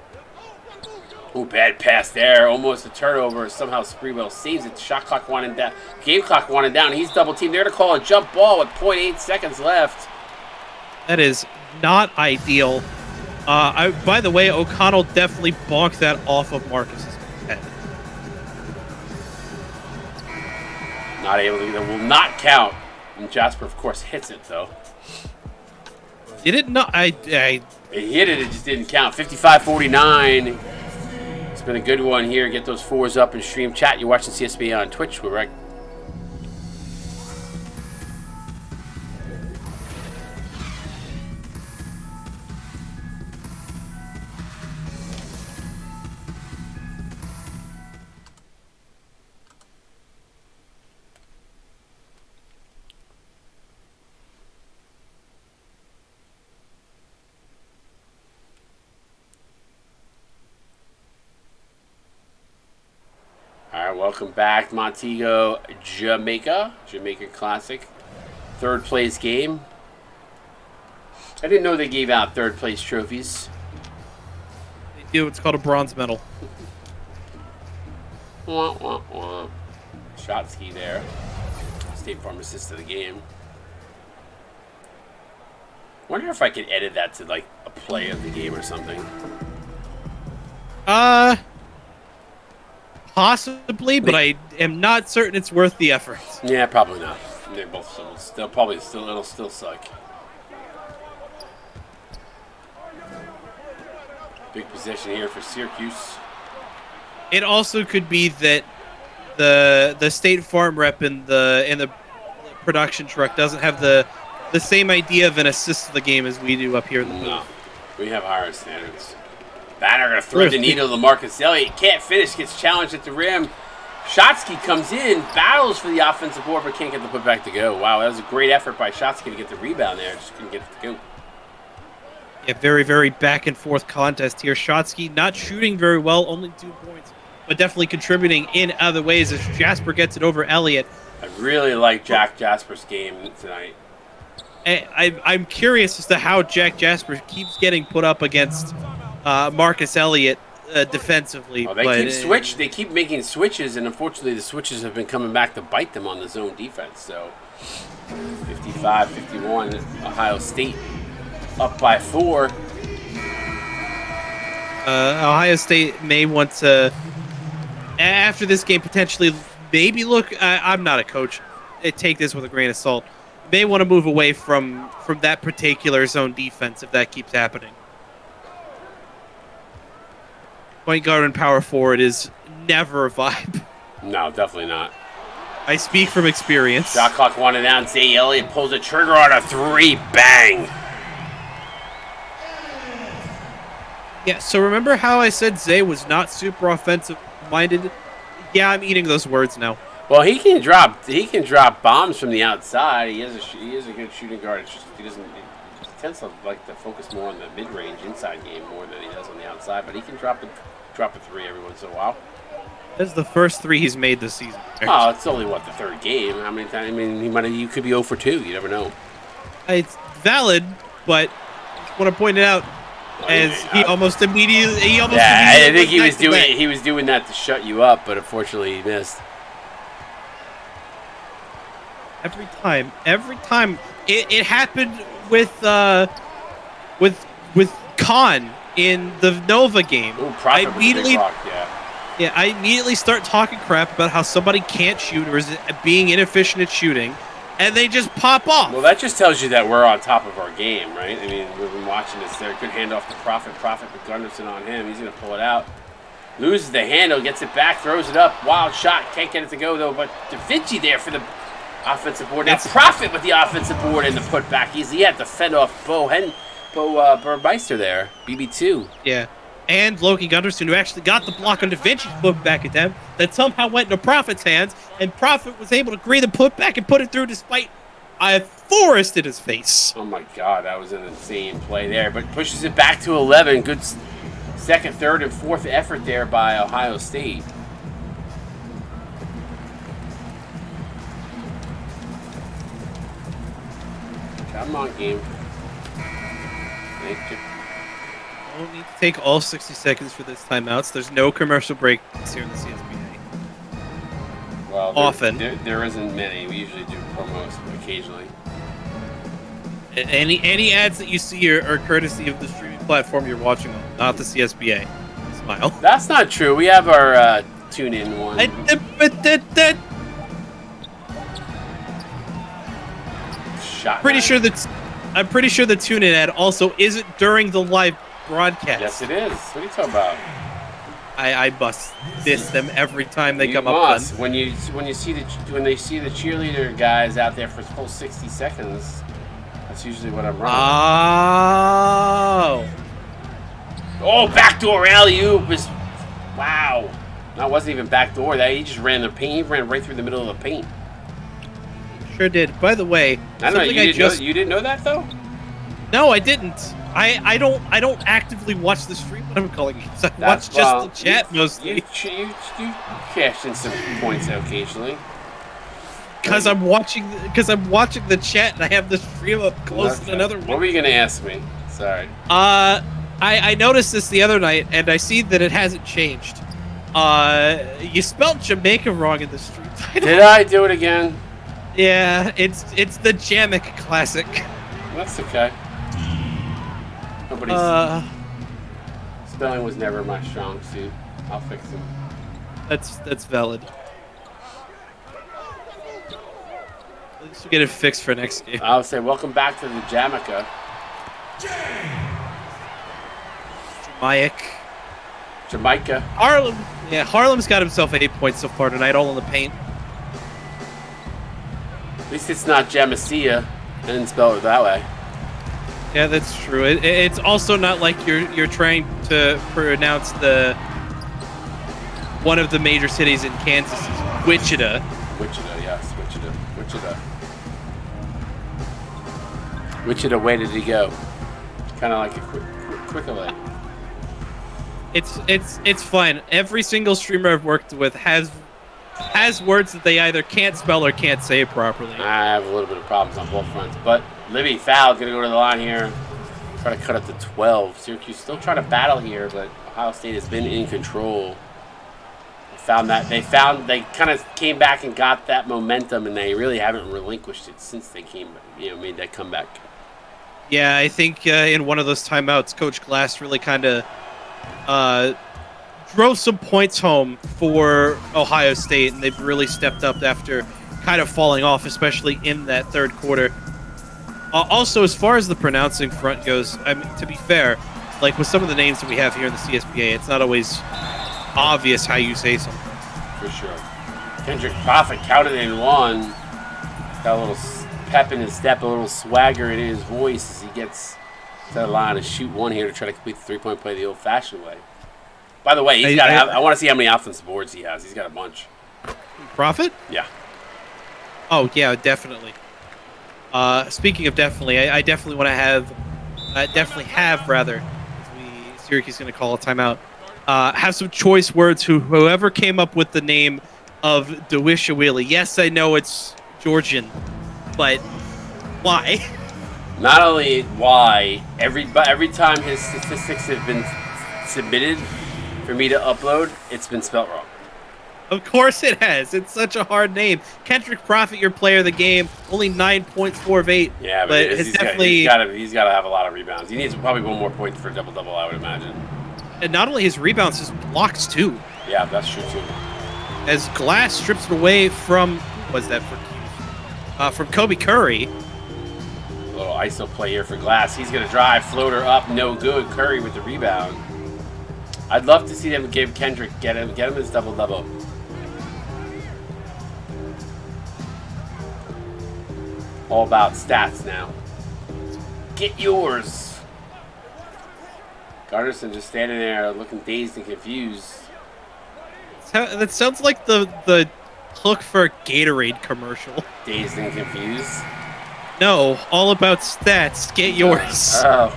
Oh, bad pass there. Almost a turnover. Somehow Sprewell saves it. Shot clock winding down. Game clock winding down. He's double teamed. They're to call a jump ball with 0.8 seconds left. That is not ideal. By the way, O'Connell definitely bonked that off of Marcus's head. Not able to. That will not count. And Jasper, of course, hits it, though. Did it not? It hit it. It just didn't count. 55-49. It's been a good one here. Get those fours up in stream chat. You're watching CSB on Twitch. We're right. Welcome back, Montego, Jamaica Classic, third place game. I didn't know they gave out third place trophies. They do. It's called a bronze medal. Wah, wah, wah. Shotsky there. State Farm assist to the game. Wonder if I could edit that to like a play of the game or something. Possibly, but I am not certain it's worth the effort. Yeah, probably not. They're both it'll still suck. Big possession here for Syracuse. It also could be that the State Farm rep in the production truck doesn't have the same idea of an assist to the game as we do up here in the booth. No, we have higher standards. Banner going to throw the needle to Marcus Elliott. Can't finish. Gets challenged at the rim. Shotsky comes in. Battles for the offensive board, but can't get the putback to go. Wow, that was a great effort by Shotsky to get the rebound there. Just couldn't get it to go. Yeah, very, very back and forth contest here. Shotsky not shooting very well, only 2 points, but definitely contributing in other ways as Jasper gets it over Elliott. I really like Jack Jasper's game tonight. I'm curious as to how Jack Jasper keeps getting put up against Marcus Elliott defensively. Oh, they keep making switches, and unfortunately the switches have been coming back to bite them on the zone defense. So 55-51, Ohio State up by 4. Ohio State may want to, after this game, potentially maybe look. I'm not a coach. Take this with a grain of salt. May want to move away from that particular zone defense if that keeps happening. Point guard and power forward is never a vibe. No, definitely not. I speak from experience. Shot clock winding down. Zay Elliott pulls a trigger on a 3. Bang! Yeah, so remember how I said Zay was not super offensive-minded? Yeah, I'm eating those words now. Well, he can drop bombs from the outside. He is a good shooting guard. It's just he tends to like to focus more on the mid-range inside game more than he does on the outside. But he can drop a 3 every once in a while. That's the first 3 he's made this season. Oh, it's only the third game. How many times? I mean, you could be 0 for 2. You never know. It's valid, but I want to point it out as he almost immediately. I think he was doing that to shut you up, but unfortunately he missed. Every time, it happened with Khan in the Nova game. Ooh, I immediately start talking crap about how somebody can't shoot or is being inefficient at shooting, and they just pop off. Well, that just tells you that we're on top of our game, right? I mean, we've been watching this there. Good handoff to Prophet. Prophet with Gunderson on him. He's going to pull it out. Loses the handle, gets it back, throws it up. Wild shot. Can't get it to go, though. But Da Vinci there for the offensive board. Now Prophet with the offensive board and the putback. He had to fend off Bo Burmeister there. BB2. Yeah. And Loki Gunderson, who actually got the block on Da Vinci's putback attempt that somehow went into Prophet's hands, and Prophet was able to agree the putback and put it through despite a forest in his face. Oh my God, that was an insane play there, but pushes it back to 11. Good second, third, and fourth effort there by Ohio State. Come on, game. Thank you. don't need to take all 60 seconds for this timeouts. There's no commercial breaks here in the CSBA. Well, Often. there isn't many. We usually do promos occasionally. Any ads that you see are courtesy of the streaming platform you're watching on, not the CSBA. Smile. That's not true. We have our tune-in one. Shot. I'm pretty sure the tune-in ad also isn't during the live broadcast. Yes, it is. What are you talking about? I must diss them every time they come must. up. When they see the cheerleader guys out there for full 60 seconds, that's usually what I'm running. Oh, backdoor alley-oop is... Wow. That wasn't even backdoor. He just ran the paint. He ran right through the middle of the paint. Sure did. By the way, I don't know. You didn't know that, though? No, I didn't. I don't actively watch the stream when I'm calling it. I watch just the chat mostly. You cash in some points occasionally. Because I'm watching the chat and I have the stream up close to another one. What were you gonna ask me? Sorry. I noticed this the other night and I see that it hasn't changed. You spelled Jamaica wrong in the stream title. Did I do it again? Yeah, it's the Jamaica Classic. That's okay. Nobody's spelling was never my strong suit. I'll fix them. That's valid. At least we'll get it fixed for next game. I'll say welcome back to the Jamaica. Jamaica. Harlem. Yeah, Harlem's got himself 8 points so far tonight, all in the paint. At least it's not Jamaica. I didn't spell it that way. Yeah, that's true. It's also not like you're trying to pronounce one of the major cities in Kansas, Wichita. Wichita, yes, Wichita. Wichita, where did he go? Kind of like a quick away. It's fine. Every single streamer I've worked with has words that they either can't spell or can't say properly. I have a little bit of problems on both fronts, but Libby foul, gonna go to the line here. Try to cut up to 12. Syracuse still trying to battle here, but Ohio State has been in control. They kind of came back and got that momentum, and they really haven't relinquished it since they made that comeback. Yeah, I think in one of those timeouts, Coach Glass really kind of drove some points home for Ohio State, and they've really stepped up after kind of falling off, especially in that third quarter. Also, as far as the pronouncing front goes, I mean, to be fair, like with some of the names that we have here in the CSBA, it's not always obvious how you say something. For sure. Kendrick Prophet counted in one. Got a little pep in his step, a little swagger in his voice as he gets to the line to shoot one here to try to complete the three-point play the old-fashioned way. By the way, I want to see how many offensive boards he has. He's got a bunch. Prophet? Yeah. Oh, yeah, definitely. Speaking of definitely, I definitely want to have, Syracuse is going to call a timeout, have some choice words whoever came up with the name of Dewishawili. Yes, I know it's Georgian, but why? Not only why, every time his statistics have been submitted for me to upload, it's been spelled wrong. Of course it has. It's such a hard name. Kendrick Prophet, your player of the game, only 9 points, 4 of 8. Yeah, but he's got to have a lot of rebounds. He needs probably one more point for a double-double, I would imagine. And not only his rebounds, his blocks too. Yeah, that's true too. As Glass strips it away from, from Kobe Curry. A little ISO play here for Glass. He's going to drive, floater up, no good. Curry with the rebound. I'd love to see them give Kendrick, get him his double-double. All about stats now. Get yours. Garnerson just standing there looking dazed and confused. That sounds like the hook for a Gatorade commercial. Dazed and confused? No, all about stats. Get yours. Oh.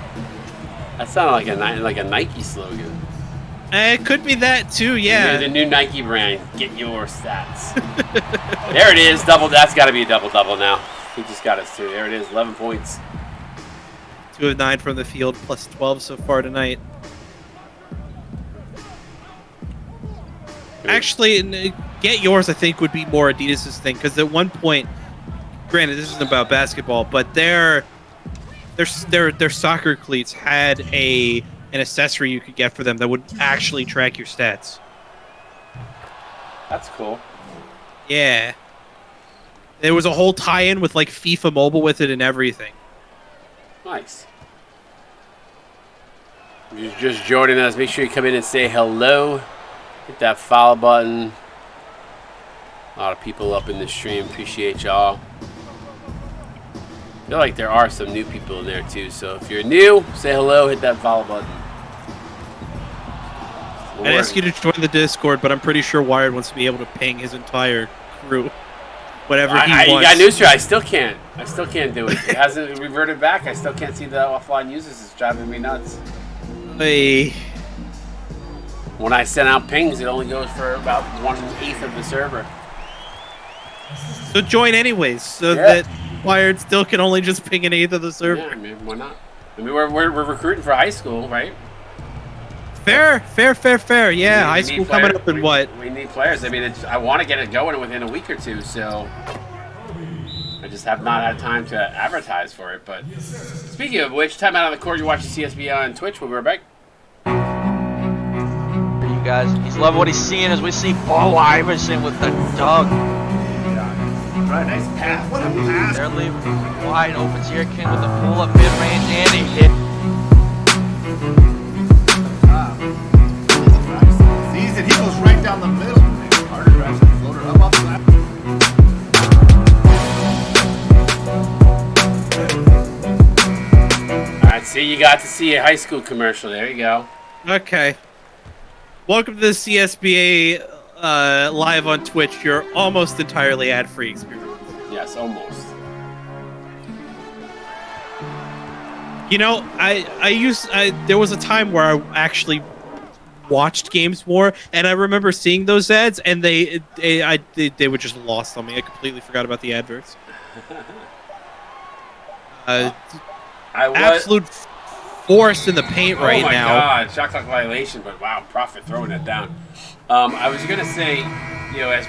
That sounded like a Nike slogan. It could be that too, yeah. The new Nike brand. Get your stats. There it is. That's got to be a double-double now. He just got us two. There it is. 11 points. 2 of 9 from the field, plus 12 so far tonight. Actually, Get Yours, I think, would be more Adidas' thing, because at one point, granted, this isn't about basketball, but their soccer cleats had an accessory you could get for them that would actually track your stats. That's cool. Yeah. There was a whole tie-in with like FIFA Mobile with it and everything. Nice. If you're just joining us, make sure you come in and say hello. Hit that follow button. A lot of people up in the stream. Appreciate y'all. I feel like there are some new people in there too. So if you're new, say hello. Hit that follow button. I'd ask you to join the Discord, but I'm pretty sure Wired wants to be able to ping his entire crew. Whatever he wants. You got news for you. I still can't. I still can't do it. It hasn't reverted back. I still can't see the offline users. It's driving me nuts. Hey. When I send out pings, it only goes for about 1/8 of the server. So join anyways, so that Wired still can only just ping an eighth of the server. Yeah, I mean, why not? I mean, we're recruiting for high school, right? Fair. Yeah, high school coming up in what? We need players. I mean, I want to get it going within a week or two, so I just have not had time to advertise for it. But speaking of which, time out on the court. You're watching CSB on Twitch. We'll be right back. You guys, he's loving what he's seeing as we see Bo Iverson with the dunk. Right, nice pass. What a pass. They're leaving wide open. Syracuse with the pull-up mid-range, and he hit. Sees it. He goes right down the middle. Carter grabs the floater up off the lap. All right, see, you got to see a high school commercial. There you go. Okay. Welcome to the CSBA live on Twitch, your almost entirely ad-free experience. Yes, almost. You know, there was a time where I actually watched games more, and I remember seeing those ads, and they were just lost on me. I completely forgot about the adverts. Absolute force in the paint right now. Oh my God, shot clock violation, but wow, Prophet throwing that down. I was gonna say, you know, as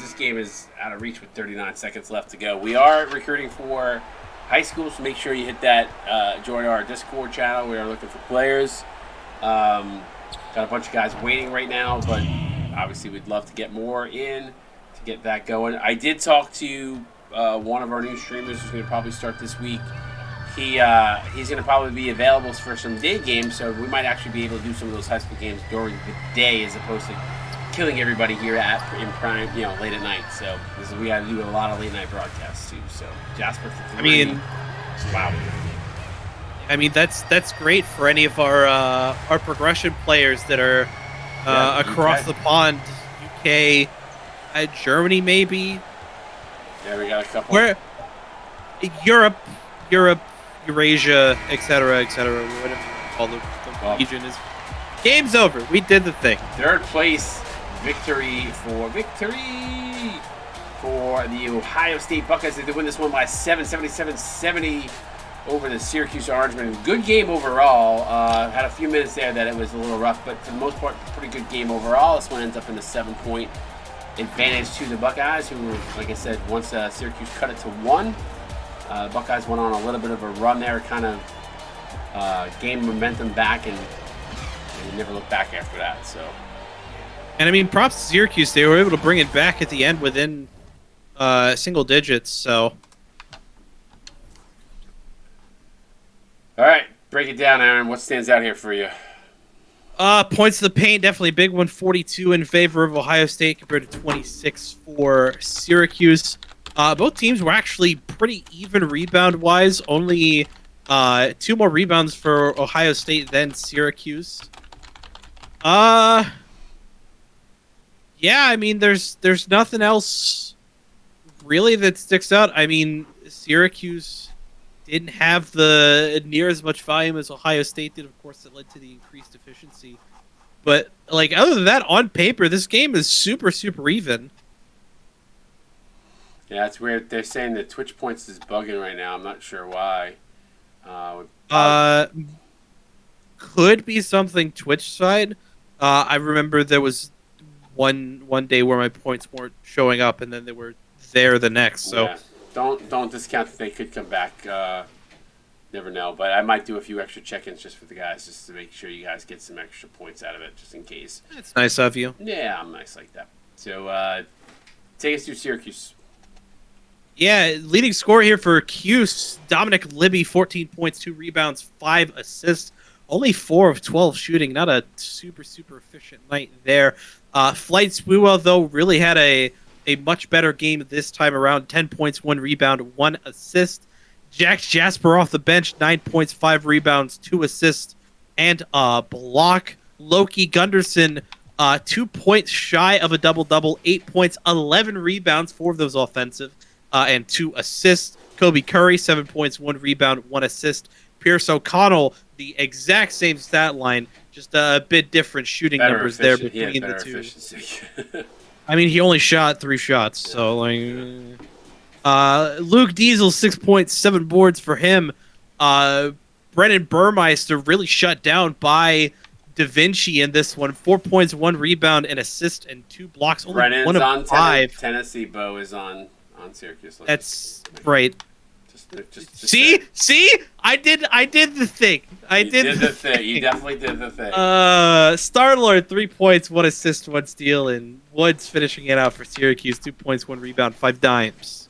this game is out of reach with 39 seconds left to go, we are recruiting for high school, so make sure you hit that, join our Discord channel. We are looking for players. Got a bunch of guys waiting right now, but obviously we'd love to get more in to get that going. I did talk to one of our new streamers who's going to probably start this week. He's going to probably be available for some day games, so we might actually be able to do some of those high school games during the day as opposed to killing everybody here in prime, you know, late at night. So we got to do a lot of late night broadcasts too. So Jasper for 3. Wow. I mean, that's great for any of our progression players that are across the pond, UK, Germany maybe. Yeah, we got a couple. Where Europe, Eurasia, etc., whatever you want to call the region is. Game's over. We did the thing. Third place victory for the Ohio State Buckeyes. They win this one by 77-70 over the Syracuse Orangemen. Good game overall. Had a few minutes there that it was a little rough, but for the most part, pretty good game overall. This one ends up in a 7-point advantage to the Buckeyes, who were, like I said, once Syracuse cut it to 1. Buckeyes went on a little bit of a run there, kind of gained momentum back, and never looked back after that. So, and I mean, props to Syracuse. They were able to bring it back at the end within single digits. So, all right, break it down, Aaron. What stands out here for you? Points to the paint, definitely a big one. 42 in favor of Ohio State compared to 26 for Syracuse. Both teams were actually pretty even rebound-wise. Only 2 more rebounds for Ohio State than Syracuse. Yeah, I mean, there's nothing else really that sticks out. I mean, Syracuse didn't have the near as much volume as Ohio State did. Of course, that led to the increased efficiency. But like other than that, on paper, this game is super even. Yeah, it's weird. They're saying that Twitch points is bugging right now. I'm not sure why. Could be something Twitch side. I remember there was one day where my points weren't showing up, and then they were there the next. So Yeah. Don't discount that they could come back. Never know, but I might do a few extra check-ins just for the guys, just to make sure you guys get some extra points out of it, just in case. it's nice of you. Yeah, I'm nice like that. So take us through Syracuse. Yeah, leading scorer here for Cuse, Dominic Libby, 14 points, 2 rebounds, 5 assists, only 4 of 12 shooting. Not a super efficient night there. Flight Spuwa, though, really had a much better game this time around. 10 points, 1 rebound, 1 assist. Jax Jasper off the bench, 9 points, 5 rebounds, 2 assists, and a block. Loki Gunderson, 2 points shy of a double-double, 8 points, 11 rebounds, 4 of those offensive, and 2 assists. Kobe Curry, 7 points, 1 rebound, 1 assist. Pierce O'Connell, the exact same stat line, just a bit different shooting numbers there between the two. I mean, he only shot 3 shots, so like. Luke Diesel, 6 points, 7 boards for him. Brennan Burmeister really shut down by Da Vinci in this one. 4 points, 1 rebound, an assist, and 2 blocks. Only Brennan's one of on 5. Tennessee. Bo is on Syracuse. That's right. Just See, I did the thing. You did the thing. You definitely did the thing. Star-Lord, 3 points, 1 assist, 1 steal, and Woods finishing it out for Syracuse. 2 points, 1 rebound, 5 dimes.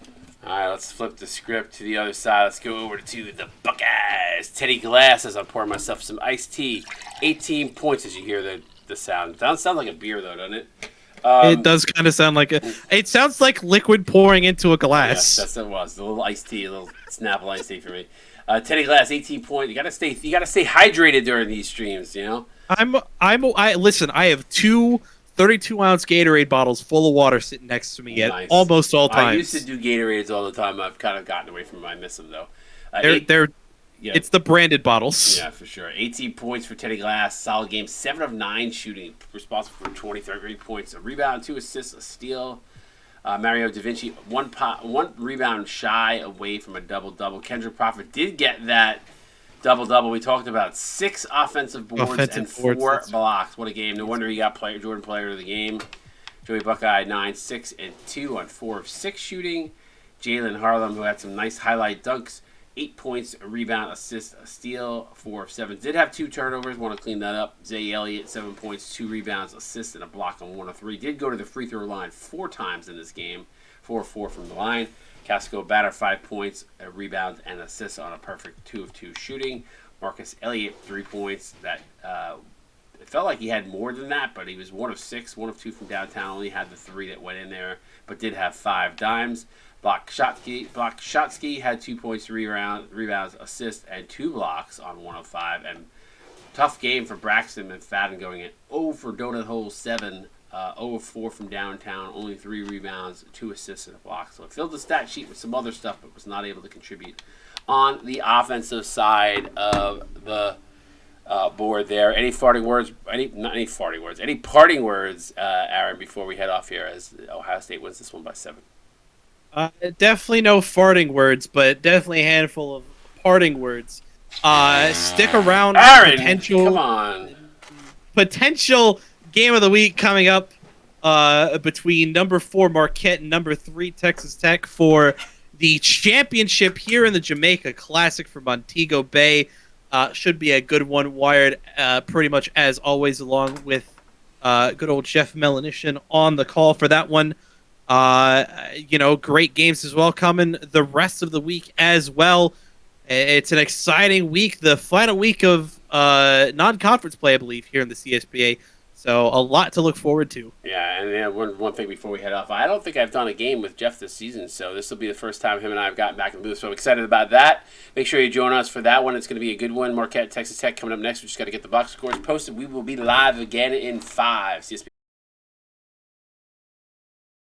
All right, let's flip the script to the other side. Let's go over to the Buckeyes. Teddy Glass, as I pour myself some iced tea. 18 points as you hear the sound. It doesn't sound like a beer, though, doesn't it? It does kind of sound like it sounds like liquid pouring into a glass. Yeah, that's what it was. A little iced tea, a little Snapple iced tea for me. Teddy Glass, 18 points. You gotta stay hydrated during these streams, you know? Listen, I have 2 32-ounce Gatorade bottles full of water sitting next to me at almost all times. I used to do Gatorades all the time. I've kind of gotten away from them. I miss them, though. It's the branded bottles. Yeah, for sure. 18 points for Teddy Glass. Solid game. 7 of 9 shooting. Responsible for 23 points. A rebound, 2 assists, a steal. Mario Da Vinci, 1 rebound shy away from a double-double. Kendrick Prophet did get that double-double. We talked about 6 offensive boards and 4 blocks. What a game. No wonder he got Jordan Player of the Game. Joey Buckeye, 9, 6, and 2 on 4 of 6 shooting. Jalen Harlem, who had some nice highlight dunks. 8 points, a rebound, assist, a steal, 4 of 7. Did have 2 turnovers. Want to clean that up. Zay Elliott, 7 points, 2 rebounds, assist, and a block on 1 of 3. Did go to the free throw line 4 times in this game. 4 of 4 from the line. Casco Batter, 5 points, a rebound, and assist on a perfect 2 of 2 shooting. Marcus Elliott, 3 points. That it felt like he had more than that, but he was 1 of 6, 1 of 2 from downtown. Only had the 3 that went in there, but did have 5 dimes. Block Shotsky had 2 points, 3 rebounds, assist, and 2 blocks on 1 of 5. And tough game for Braxton McFadden going in 0 for donut hole 7, 0 of 4 from downtown, only 3 rebounds, 2 assists, and a block. So it filled the stat sheet with some other stuff, but was not able to contribute on the offensive side of the board there. Any parting words, Aaron, before we head off here as Ohio State wins this one by 7? Definitely no farting words, but definitely a handful of parting words. Stick around. Aaron, come on. Potential game of the week coming up between number 4 Marquette and number 3 Texas Tech for the championship here in the Jamaica Classic for Montego Bay. Should be a good one. Wired pretty much as always, along with good old Jeff Melanishin on the call for that one. Great games as well coming the rest of the week as well. It's an exciting week, the final week of non-conference play, I believe, here in the CSBA. So a lot to look forward to. Yeah, and one thing before we head off, I don't think I've done a game with Jeff this season, so this will be the first time him and I have gotten back in the booth. So I'm excited about that. Make sure you join us for that one. It's going to be a good one. Marquette, Texas Tech coming up next. We just got to get the box scores posted. We will be live again in 5. CSBA.